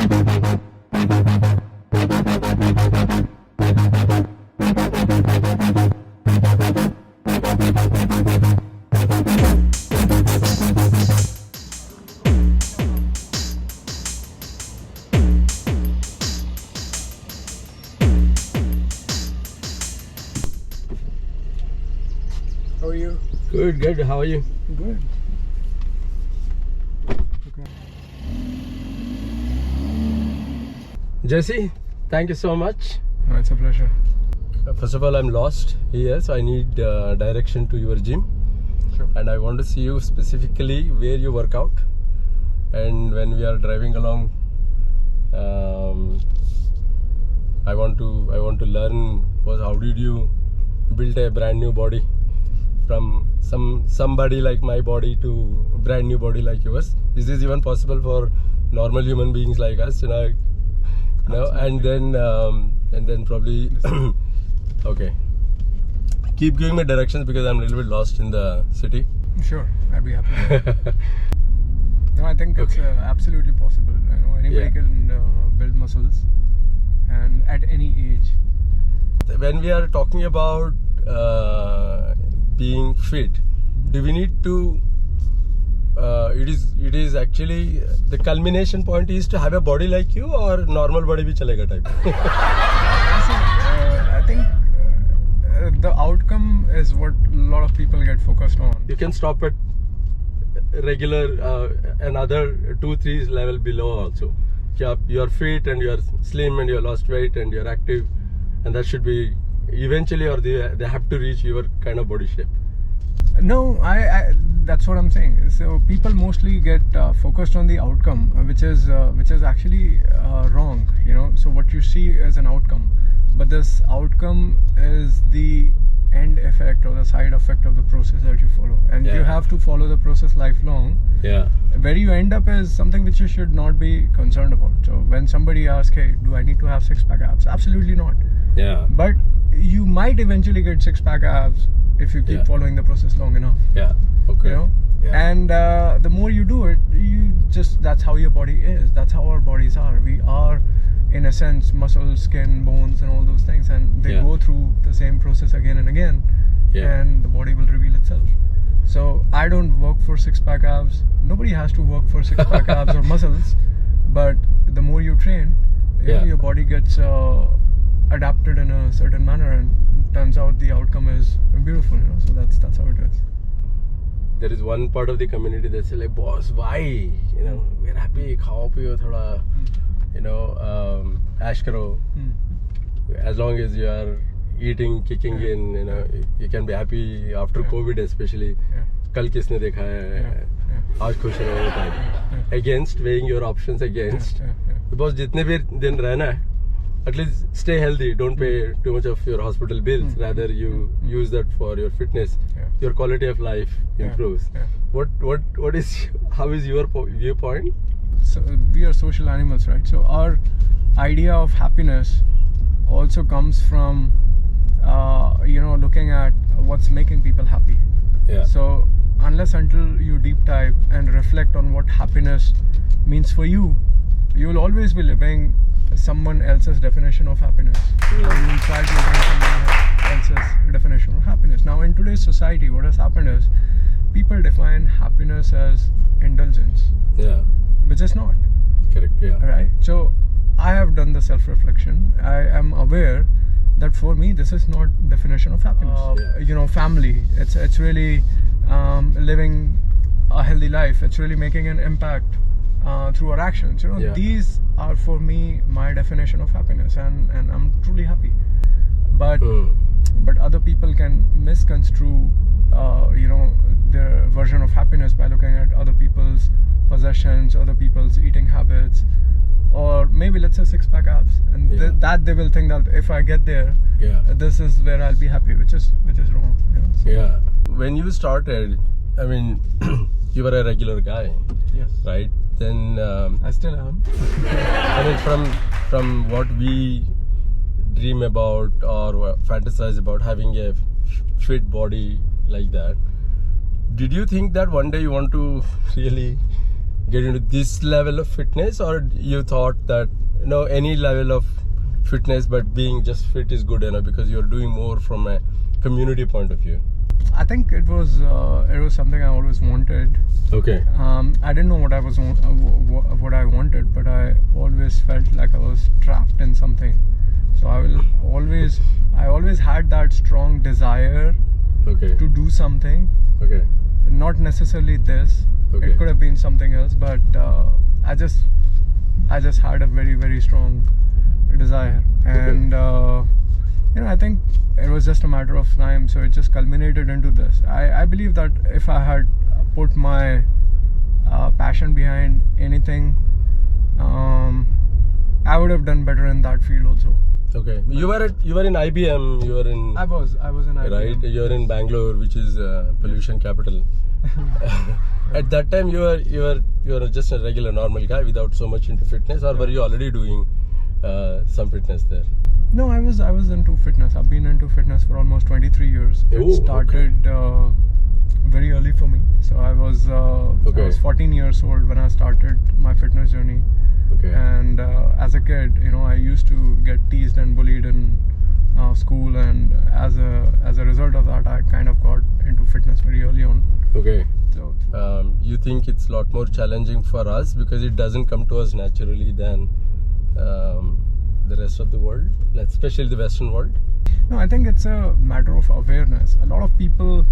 How are you? Good. How are you? Good. Okay. Jesse, thank you so much. Oh, it's a pleasure. First of all, I'm lost here, so I need direction to your gym. Sure. And I want to see you specifically where you work out. And when we are driving along, I want to learn how did you build a brand new body from somebody like my body to brand new body like yours. Is this even possible for normal human beings like us? No, and then probably okay. Keep giving me directions because I'm a little bit lost in the city. Sure, I'd be happy. No, I think it's absolutely possible. Anybody can build muscles, and at any age. When we are talking about being fit, do we need to? It is actually the culmination point is to have a body like you, or normal body bhi chalega type. I think the outcome is what a lot of people get focused on. You can stop at regular another 2-3 level below also. You are fit and you are slim and you lost weight and you are active, and that should be eventually, or they have to reach your kind of body shape. No, I that's what I'm saying. So people mostly get focused on the outcome, which is actually wrong. So what you see is an outcome, but this outcome is the end effect or the side effect of the process that you follow, and you have to follow the process lifelong. Where you end up is something which you should not be concerned about. So when somebody asks, hey, do I need to have 6-pack abs? Absolutely not. But you might eventually get 6-pack abs if you keep following the process long enough. And the more you do it, that's how your body is. That's how our bodies are. We are, in a sense, muscle, skin, bones, and all those things, and they go through the same process again and again, and the body will reveal itself. So I don't work for 6-pack abs. Nobody has to work for 6-pack abs or muscles, but the more you train, your body gets adapted in a certain manner, and turns out the outcome is beautiful. So that's how it is. There is one part of the community that say like, boss, why? We're happy, khao piyo thoda, ash karo. As long as you are eating, kicking in, you can be happy after COVID especially. Kal kisne dekha hai, aaj khush raho type. Against, weighing your options against. Because jitne bhi din rehna hai, at least stay healthy, don't pay too much of your hospital bills, rather you use that for your fitness, your quality of life improves. How is your viewpoint? So we are social animals, right? So our idea of happiness also comes from looking at what's making people happy. So unless until you deep dive and reflect on what happiness means for you, you will always be living someone else's definition of happiness. You will try to live someone else's definition of happiness. Now in today's society, what has happened is people define happiness as indulgence, which is not correct. Right? So I have done the self-reflection. I am aware that for me this is not definition of happiness. Family, it's really living a healthy life. It's really making an impact through our actions. These are for me my definition of happiness, and I'm truly happy. But other people can misconstrue their version of happiness by looking at other people's possessions, other people's eating habits, or maybe let's say 6-pack abs, and that they will think that if I get there, this is where I'll be happy, which is wrong. When you started, I mean, you were a regular guy. Yes. Right? Then I still am. I mean, from what we dream about or fantasize about, having a fit body like that, did you think that one day you want to really get into this level of fitness, or you thought that any level of fitness but being just fit is good enough because you're doing more from a community point of view? I think it was something I always wanted. Okay. I didn't know what I wanted, but I always felt like I was trapped in something. So I always had that strong desire to do something. Okay. Not necessarily this. Okay. It could have been something else, but I just had a very, very strong desire, and I think it was just a matter of time. So it just culminated into this. I believe that if I had put my passion behind anything, I would have done better in that field also. Okay. You were in IBM. You were in. I was in IBM. Right. You're in Bangalore, which is pollution capital. At that time, you were just a regular normal guy without so much into fitness, or were you already doing some fitness there? No, I was into fitness. I've been into fitness for almost 23 years. It started very early for me. So I was 14 years old when I started my fitness journey. Okay. And as a kid, I used to get teased and bullied in school, and as a result of that, I kind of got into fitness very early on. Okay. So you think it's a lot more challenging for us because it doesn't come to us naturally than the rest of the world, especially the Western world? No, I think it's a matter of awareness. A lot of people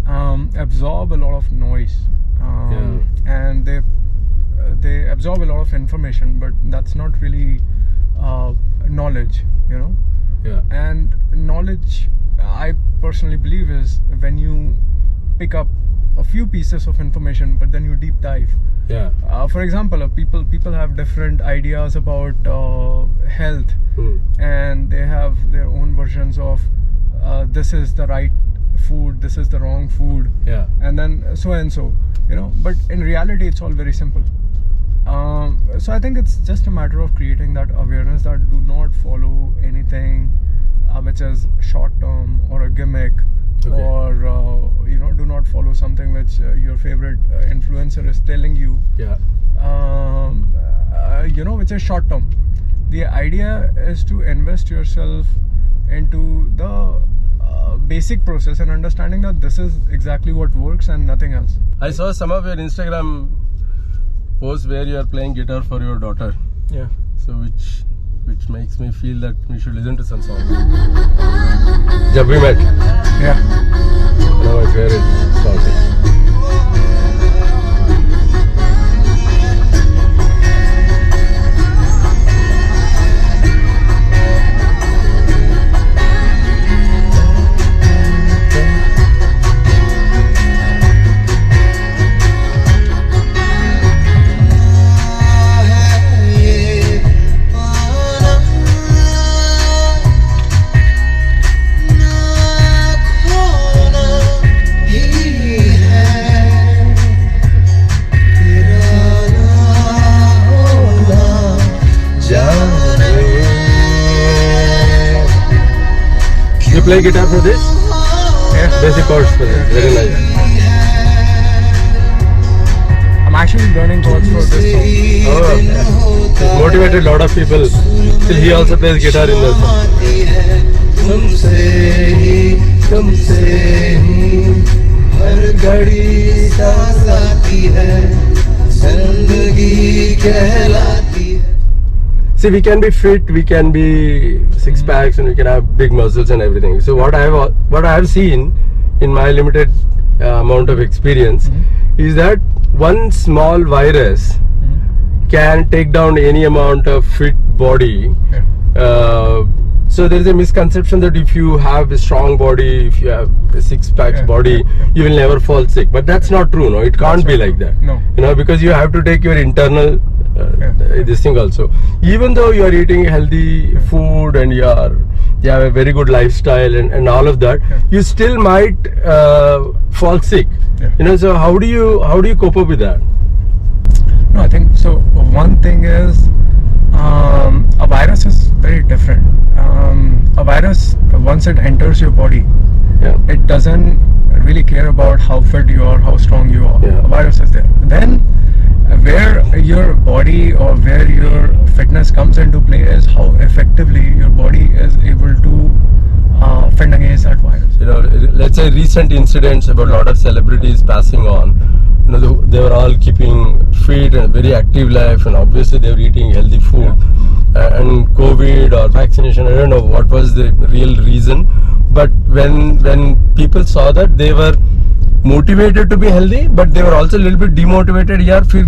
absorb a lot of noise, and they absorb a lot of information, but that's not really knowledge, Yeah. And knowledge, I personally believe, is when you pick up a few pieces of information, but then you deep dive. Yeah. For example, people have different ideas about health, and they have their own versions of this is the right food, this is the wrong food, and then so and so, But in reality, it's all very simple. So I think it's just a matter of creating that awareness that do not follow anything which is short term or a gimmick, or do not follow something which your favorite influencer is telling you, which is short term. The idea is to invest yourself into the basic process and understanding that this is exactly what works and nothing else. I saw some of your Instagram posts where you are playing guitar for your daughter. Yeah. So which makes me feel that we should listen to some songs. Jab we met. Yeah. One of my favorite songs. You play guitar for this? Yeah. Basic chords for this. Very nice. I'm actually learning chords for this song. Oh, it's motivated a lot of people. Still, he also plays guitar in the song. See, we can be fit, we can be six packs, and we can have big muscles and everything. So what I have seen in my limited amount of experience is that one small virus can take down any amount of fit body. So there is a misconception that if you have a strong body, if you have a six-pack body, you will never fall sick. But that's not true. No, it can't be like that. No. Because you have to take your internal this thing also. Even though you are eating healthy food and you have a very good lifestyle and all of that, you still might fall sick. So how do you cope up with that? No, I think so. One thing is a virus is very different. A virus, once it enters your body, it doesn't really care about how fit you are, how strong you are. A virus is there. Then where your body or where your fitness comes into play is how effectively your body is able to fend against that virus. You know, let's say recent incidents about a lot of celebrities passing on. You know, they were all keeping fit and very active life, and obviously they were eating healthy food. And COVID or vaccination, I don't know what was the real reason, but when people saw that, they were motivated to be healthy, but they were also a little bit demotivated. यार फिर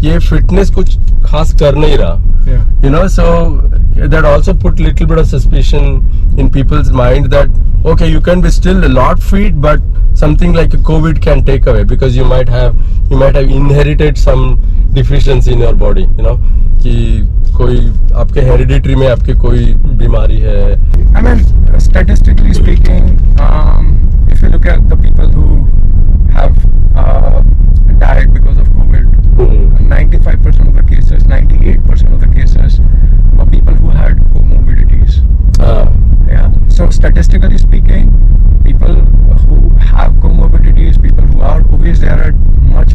ये fitness कुछ खास कर नहीं रहा. Yeah. You know, so that also put little bit of suspicion in people's mind that okay, you can be still a lot fit, but something like a COVID can take away, because you might have inherited some deficiency in your body. You know, कि कोई आपके hereditary में आपके कोई बीमारी है. I mean, statistically speaking, if you look at the people who have died because of COVID, 95% of the cases, 98% of the cases were people who had comorbidities. Yeah. So statistically speaking, people who have comorbidities, people who are obese, they are at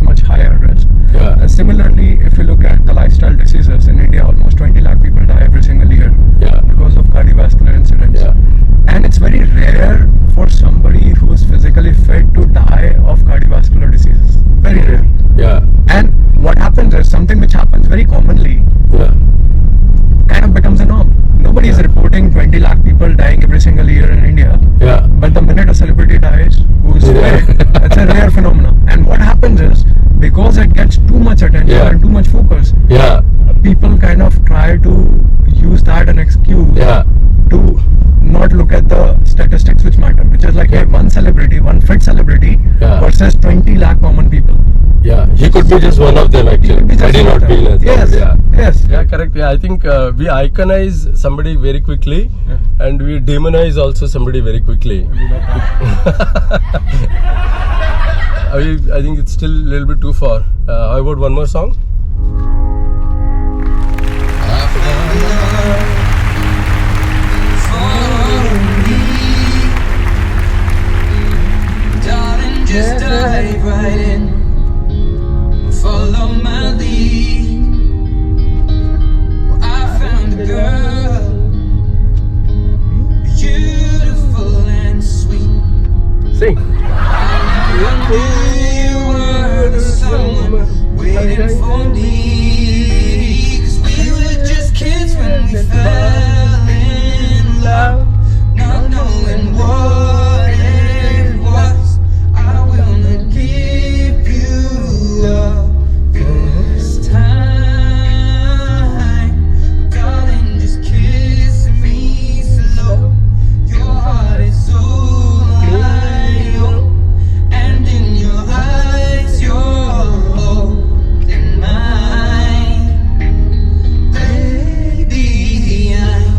much higher risk. Yeah. Similarly, if you look at the lifestyle diseases in India, almost 20 lakh people die every single year because of cardiovascular incidents. Yeah. And it's very rare for somebody who is physically fit to die of cardiovascular diseases. Very rare. Yeah. And what happens is something which happens very commonly kind of becomes a norm. Nobody is reporting 20 lakh people dying every single year in India. Yeah. But the minute a celebrity dies, who's fit, it's a rare phenomenon. And what happens is, because it gets too much attention and too much focus, people kind of try to use that an excuse to not look at the statistics which matter, which is like, hey, one celebrity, one fit celebrity versus 20 lakh common people. Yeah, he could be just one of them actually. Had he not been a Yes. Yeah, correct. Yeah, I think we iconize somebody very quickly, and we demonize also somebody very quickly. I think it's still a little bit too far. How about one more song? Just dive right in, follow my lead. Well, I found a girl, beautiful and sweet. Sing. I knew you were the someone waiting for me, 'cause we were just kids when we fell in love, not knowing what it was. I will not give you up this time, darling, just kiss me slow. Your heart is all I own, and in your eyes you're holding mine. Baby, I'm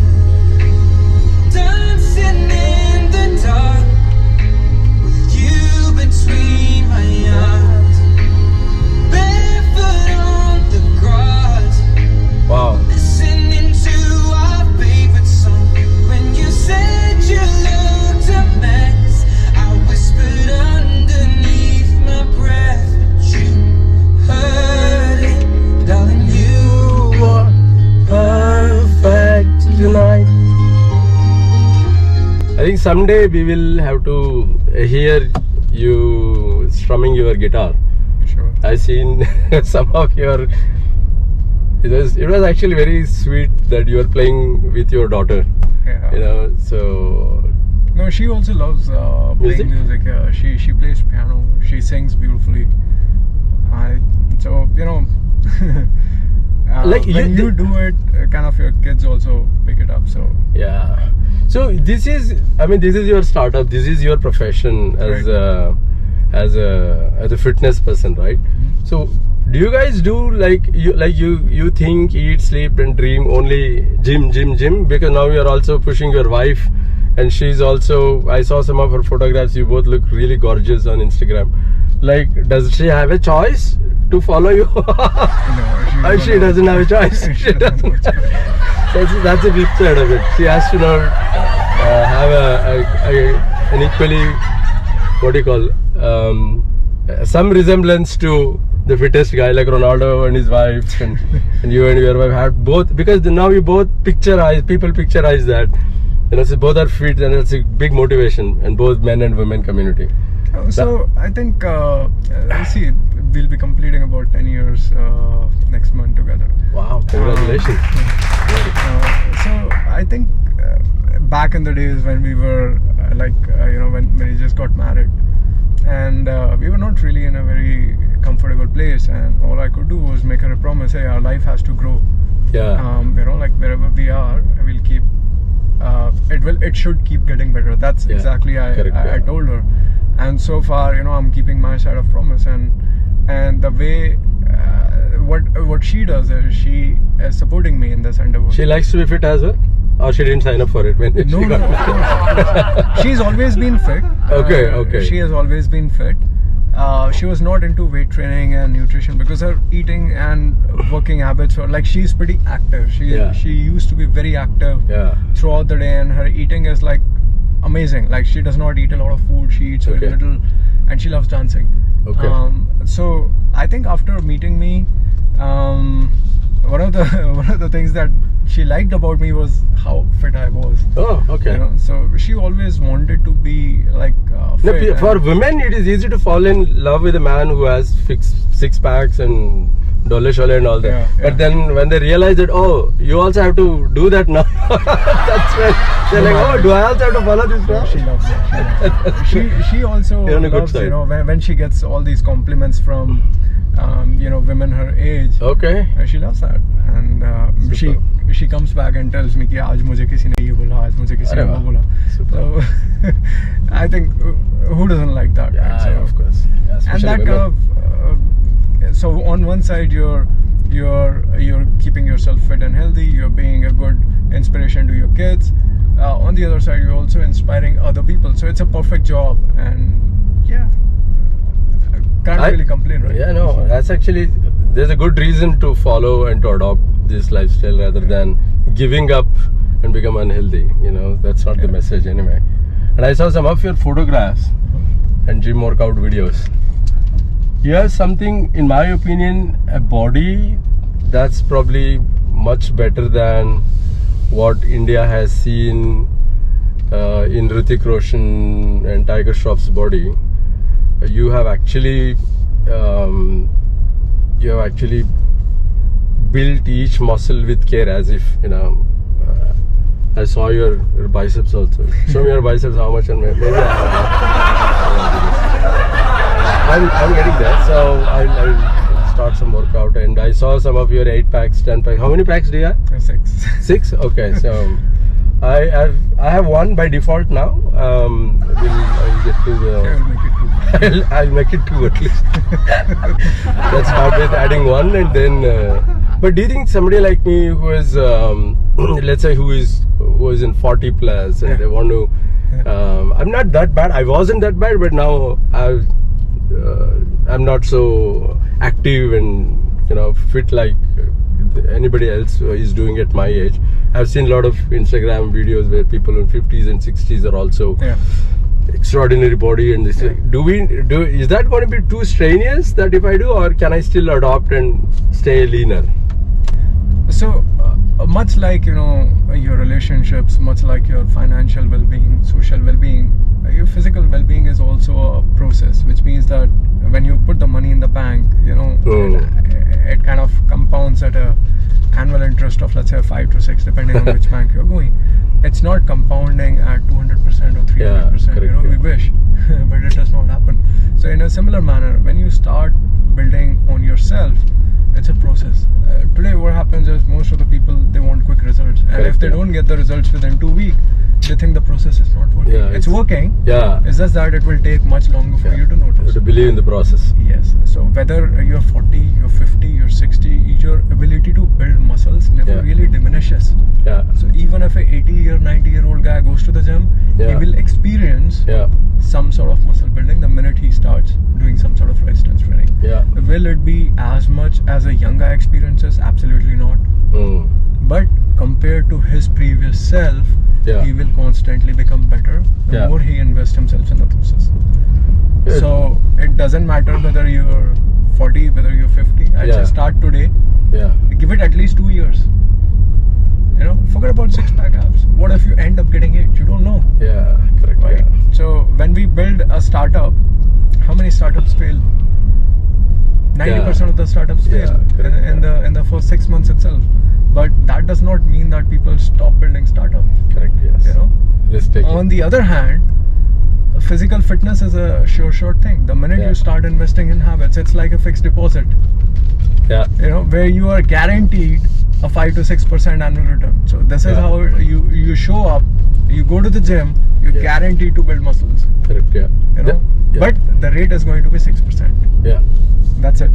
dancing in the dark with you between my arms, barefoot on the grass, Wow. listening to our favorite song. When you said you looked a mess, I whispered underneath my breath, but you heard it, darling. You are Perfect tonight. I think someday we will have to hear you strumming your guitar. Sure. I've seen some of your. It was actually very sweet that you were playing with your daughter. Yeah. You know, so No, she also loves Music? playing music. She plays piano. She sings beautifully. So you know, Like when you do it, kind of your kids also pick it up. So yeah. So this is your startup. This is your profession as as a fitness person, right? So do you guys do like you think, eat, sleep and dream only gym? Because now you are also pushing your wife, and she's also, I saw some of her photographs. You both look really gorgeous on Instagram. Like, does she have a choice to follow you? no, She doesn't have a choice. She doesn't. That's a big side of it. She has to now have an equally, what do you call, some resemblance to the fittest guy like Ronaldo and his wife, and you and your wife have both, because now you both people picturize that, so both are fit, and that's a big motivation in both men and women community. So I think see, we'll be completing about 10 years next month together. Wow, congratulations. So I think back in the days when we were when we just got married, and we were not really in a very comfortable place, and all I could do was make her a promise, hey, our life has to grow. Yeah. Wherever we are, we'll keep it should keep getting better. That's exactly I told her. And so far, I'm keeping my side of promise, and the way what she does is she is supporting me in this endeavor. She likes to be fit as well, or she didn't sign up for it when No, of course. She's always been fit. Okay. She has always been fit. She was not into weight training and nutrition because her eating and working habits were she's pretty active. She used to be very active throughout the day, and her eating is amazing. She does not eat a lot of food. She eats very little, and she loves dancing. Okay. So I think after meeting me, one of the things that she liked about me was how fit I was. Oh, okay. So she always wanted to be fit. For women, it is easy to fall in love with a man who has six packs and dole shole and all that. But then when they realize that, oh, you also have to do that now, that's when they're like, oh, do I also have to follow this now? She loves it. She also loves, when she gets all these compliments from women her age. Okay. She loves that, and she comes back and tells me कि आज मुझे किसी ने ये बोला, आज मुझे किसी ने वो बोला. So I think who doesn't like that? Yeah, right? So, of course. Yeah, and that so on one side you're keeping yourself fit and healthy. You're being a good inspiration to your kids. On the other side, you're also inspiring other people. So it's a perfect job, and can't really complain, right? Yeah, no, that's actually, there's a good reason to follow and to adopt this lifestyle rather than giving up and become unhealthy. That's not the message anyway. And I saw some of your photographs and gym workout videos. You have something, in my opinion, a body that's probably much better than what India has seen in Hrithik Roshan and Tiger Shroff's body. You have actually built each muscle with care, as if I saw your biceps also. Show me your biceps, how much, and maybe I'm getting there. So I'll start some workout, and I saw some of your 8 packs, 10 packs. How many packs do you have? 6. 6? Okay, so I have one by default now. I'll get to the. I'll make it 2 at least. Let's start with adding 1, and then. But do you think somebody like me who is, let's say, who is in 40 plus, and they want to, I'm not that bad. I wasn't that bad, but now I'm not so active and fit like anybody else is doing at my age. I've seen a lot of Instagram videos where people in 50s and 60s are also extraordinary body, and this. Is that going to be too strenuous that if I do, or can I still adopt and stay leaner? So much like your relationships, much like your financial well-being, social well-being, your physical well-being is also a process, which means that when you put the money in the bank, it kind of compounds at a annual interest of, let's say, 5 to 6, depending on which bank you're going. It's not compounding at 200% or 300%. We wish, but it does not happen. So in a similar manner, when you start building on yourself, it's a process. Today what happens is most of the people, they want quick results, and if they don't get the results within 2 weeks, they think the process is not working. It's working. It's just that it will take much longer for you to notice. To believe in the process. Yes. So whether you're 40, you're 50, you're 60, your ability to build muscles never really diminishes. So even if an 80-year, 90-year-old guy goes to the gym, he will experience some sort of muscle building the minute he starts doing some sort of resistance training. Will it be as much as a young guy experiences? Absolutely not. But compared to his previous self, he will constantly become better the more he invests himself in the process. So it doesn't matter whether you're 40, whether you're 50. I'd say start today. Yeah. Give it at least 2 years. You know, forget about six-pack abs. What if you end up getting it? You don't know. Yeah, correct. Right? Yeah. So when we build a startup, how many startups fail? 90% of the startups fail in the first 6 months itself. But that does not mean that people stop building startups. Correct. Yes. You know. Risk taking. On the other hand, physical fitness is a sure thing. The minute you start investing in habits, it's like a fixed deposit. Yeah. You know, where you are guaranteed a 5 to 6% annual return. So this is how you show up. You go to the gym. You're guaranteed to build muscles. Correct. Yeah. You know, but the rate is going to be 6%. Yeah. That's it.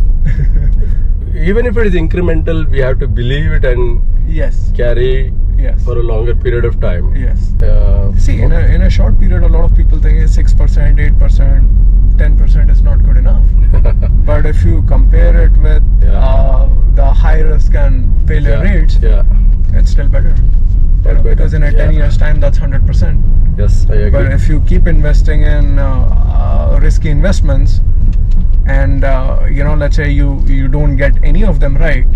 Even if it is incremental, we have to believe it and carry for a longer period of time. Yes. See, in a short period, a lot of people think 6%, 8%, 10% is not good enough. But if you compare it with the high risk and failure rates, it's still better. Because in a 10 years time, that's 100%. Yes, I agree. But if you keep investing in risky investments, and you know, let's say you don't get any of them right,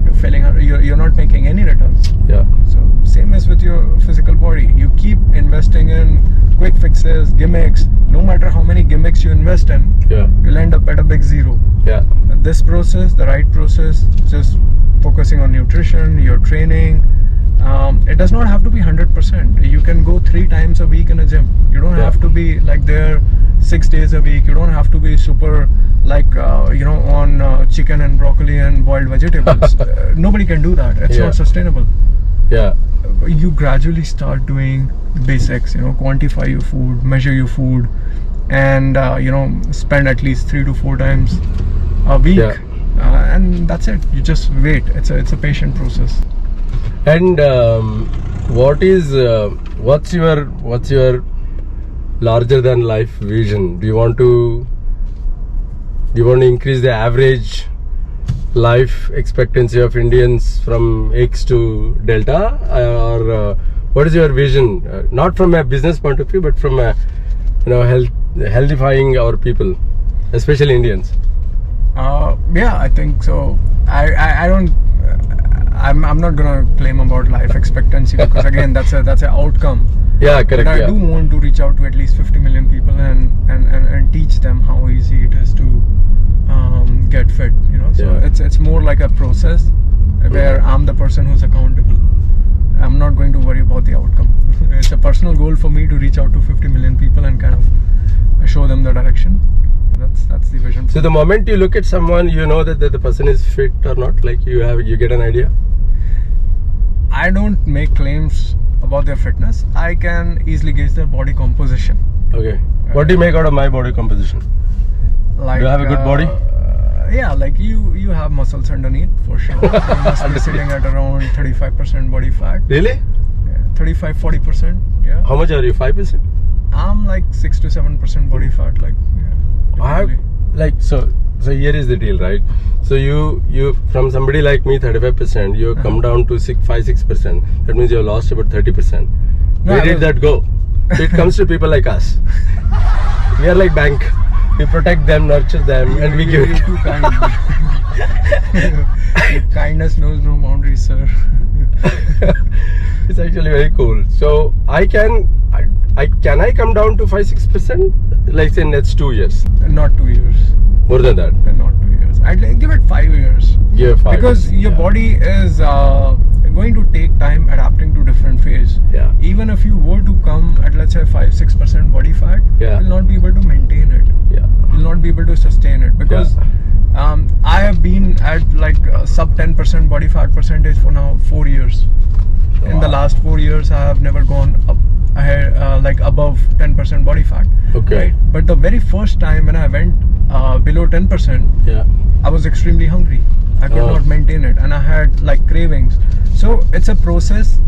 you're failing. You're not making any returns. Yeah. So same as with your physical body. You keep investing in quick fixes, gimmicks. No matter how many gimmicks you invest in, you'll end up at a big zero. Yeah. This process, the right process, just focusing on nutrition, your training. It does not have to be 100%. You can go 3 times a week in a gym. You don't have to be like there 6 days a week. You don't have to be super like you know, on chicken and broccoli and boiled vegetables. Nobody can do that. It's not sustainable. Yeah. You gradually start doing basics. You know, quantify your food, measure your food, and you know, spend at least 3 to 4 times a week. And that's it. You just wait. It's a patient process. And what's your larger than life vision? Do you want to increase the average life expectancy of Indians from X to Delta, or what is your vision? Not from a business point of view, but from a, you know, healthifying our people, especially Indians. Yeah, I think so. I'm not gonna claim about life expectancy, because again, that's an outcome. Yeah, correct. But I do want to reach out to at least 50 million people and teach them how easy it is to get fit. You know, so it's more like a process where I'm the person who's accountable. I'm not going to worry about the outcome. It's a personal goal for me to reach out to 50 million people and kind of show them the direction. That's the vision. So the moment you look at someone, you know that the person is fit or not. Like you get an idea. I don't make claims about their fitness. I can easily gauge their body composition. Okay. What do you make out of my body composition? Like, do you have a good body? Yeah, like you have muscles underneath for sure. You must be sitting at around 35% body fat. Really? Yeah, 35-40%. Yeah. How much are you? 5%? I'm like 6 to 7% body fat. Like, I have, like, so here is the deal, right? So you from somebody like me, 35%, you come down to 5-6%. That means you have lost about 30%. No, Where did that go? So it comes to people like us. We are like bank. We protect them, nurture them, and we give it. Too kind. Kindness knows no boundaries, sir. It's actually very cool. So can I come down to 5-6%? Like say next 2 years? Not 2 years. More than that? Not 2 years. I'd give it 5 years. Give 5 because years. Your body is going to take time adapting to different phase. Yeah. Even if you were to come at, let's say, 5-6% body fat, you'll not be able to maintain it. Yeah. You'll not be able to sustain it, because I have been at like sub 10% body fat percentage for now 4 years. Wow. In the last 4 years, I have never gone up ahead, like above 10% body fat. Okay. Right? But the very first time when I went below 10%, I was extremely hungry. I could not maintain it, and I had like cravings. So it's a process.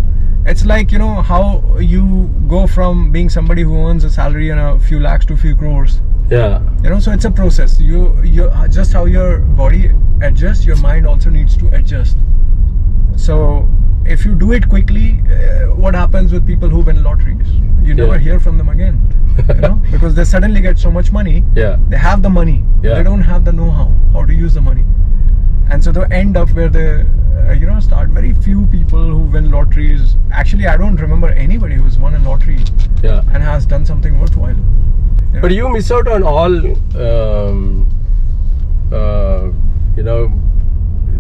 It's like, you know, how you go from being somebody who earns a salary and a few lakhs to a few crores. Yeah. You know, so it's a process. You just how your body adjusts, your mind also needs to adjust. So if you do it quickly, what happens with people who win lotteries? You never hear from them again. you know, because they suddenly get so much money. Yeah. They have the money. Yeah. They don't have the know-how how to use the money, and so they end up where they, start. Very few people who win lotteries. Actually, I don't remember anybody who's won a lottery Yeah. and has done something worthwhile. But you miss out on all,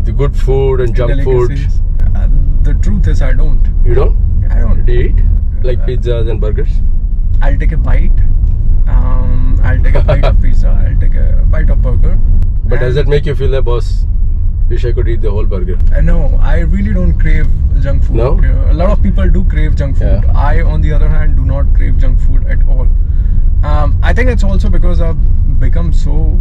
the good food and junk food. Delicacies. The truth is, I don't. You don't? I don't. Do you eat? Like pizzas and burgers? I'll take a bite. I'll take a bite of pizza. I'll take a bite of burger. But does that make you feel like, boss, wish I could eat the whole burger? No, I really don't crave junk food. No? A lot of people do crave junk food. Yeah. I, on the other hand, do not crave junk food at all. I think it's also because I've become so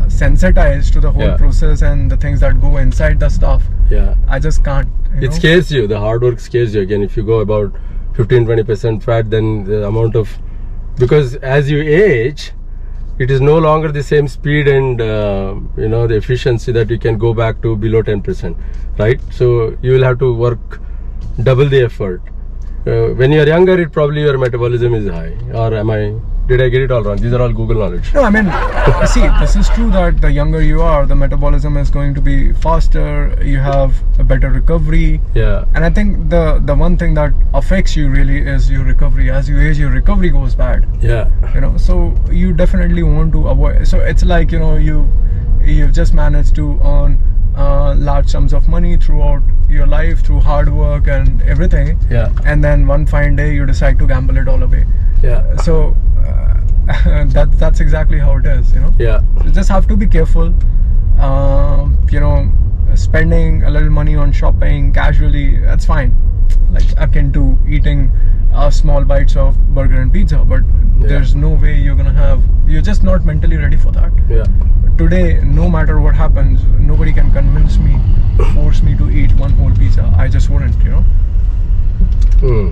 sensitized to the whole Yeah. process and the things that go inside the stuff. Yeah. I just can't. It scares you. The hard work scares you. Again, if you go about 15-20% fat, then the amount of, because as you age, it is no longer the same speed and the efficiency that you can go back to below 10%, right? So you will have to work double the effort. When you are younger, it probably your metabolism is high. Or did I get it all wrong? These are all Google knowledge. No, I mean, see, this is true that the younger you are, the metabolism is going to be faster. You have a better recovery. Yeah. And I think the one thing that affects you really is your recovery. As you age, your recovery goes bad. Yeah. So you definitely want to avoid. So it's like, you've just managed to earn large sums of money throughout your life through hard work and everything. Yeah. And then one fine day you decide to gamble it all away. Yeah. So that's exactly how it is. Yeah. You just have to be careful. Spending a little money on shopping casually, that's fine. Like akin to eating small bites of burger and pizza, but there's no way you're just not mentally ready for that. Yeah. Today, no matter what happens, nobody can convince me, force me to eat one whole pizza. I just wouldn't, Hmm.